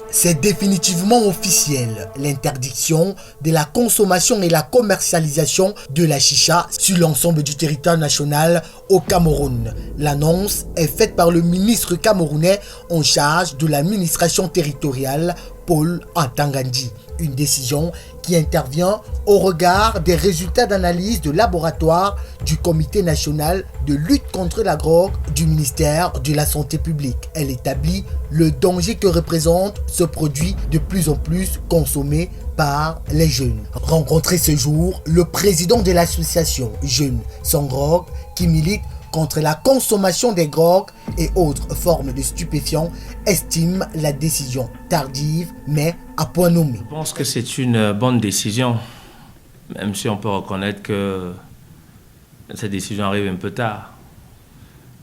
C'est définitivement officiel, l'interdiction de la consommation et la commercialisation de la chicha sur l'ensemble du territoire national au Cameroun. L'annonce est faite par le ministre camerounais en charge de l'administration territoriale, Paul Antangandi. Une décision qui intervient au regard des résultats d'analyse de laboratoire du Comité national de lutte contre la drogue du ministère de la Santé publique. Elle établit le danger que représente ce produit de plus en plus consommé par les jeunes. Rencontré ce jour, le président de l'association Jeunes sans drogue qui milite contre la consommation des drogues et autres formes de stupéfiants estime la décision tardive mais à point nommé. Je pense que c'est une bonne décision, même si on peut reconnaître que cette décision arrive un peu tard.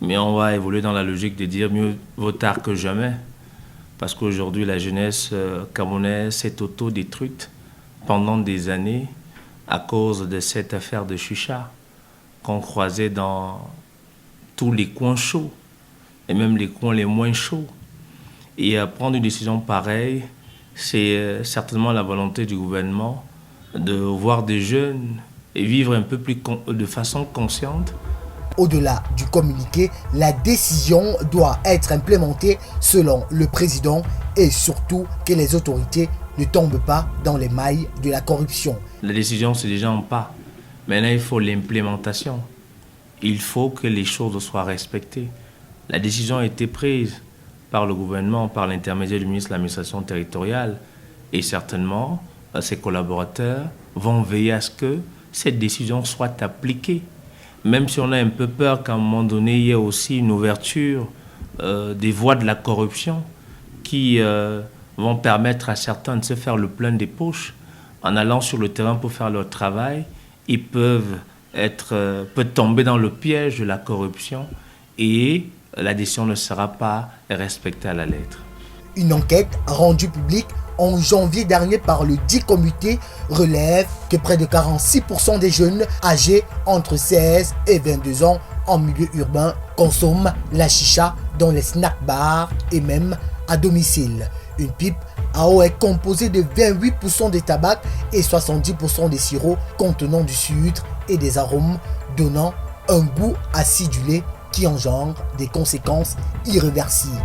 Mais on va évoluer dans la logique de dire mieux vaut tard que jamais, parce qu'aujourd'hui la jeunesse camerounaise s'est auto-détruite pendant des années à cause de cette affaire de chicha qu'on croisait dans tous les coins chauds, et même les coins les moins chauds. Et prendre une décision pareille, c'est certainement la volonté du gouvernement de voir des jeunes et vivre un peu plus de façon consciente. Au-delà du communiqué, la décision doit être implémentée selon le président et surtout que les autorités ne tombent pas dans les mailles de la corruption. La décision, c'est déjà un pas. Maintenant, il faut l'implémentation. Il faut que les choses soient respectées. La décision a été prise par le gouvernement, par l'intermédiaire du ministre de l'administration territoriale. Et certainement, ses collaborateurs vont veiller à ce que cette décision soit appliquée. Même si on a un peu peur qu'à un moment donné, il y ait aussi une ouverture des voies de la corruption qui vont permettre à certains de se faire le plein des poches en allant sur le terrain pour faire leur travail. Ils peuvent tomber dans le piège de la corruption et la décision ne sera pas respectée à la lettre. Une enquête rendue publique en janvier dernier par le dit comité relève que près de 46% des jeunes âgés entre 16 et 22 ans en milieu urbain consomment la chicha dans les snack bars et même à domicile. Une pipe à eau est composée de 28% de tabac et 70% de sirop contenant du sucre et des arômes, donnant un goût acidulé qui engendre des conséquences irréversibles.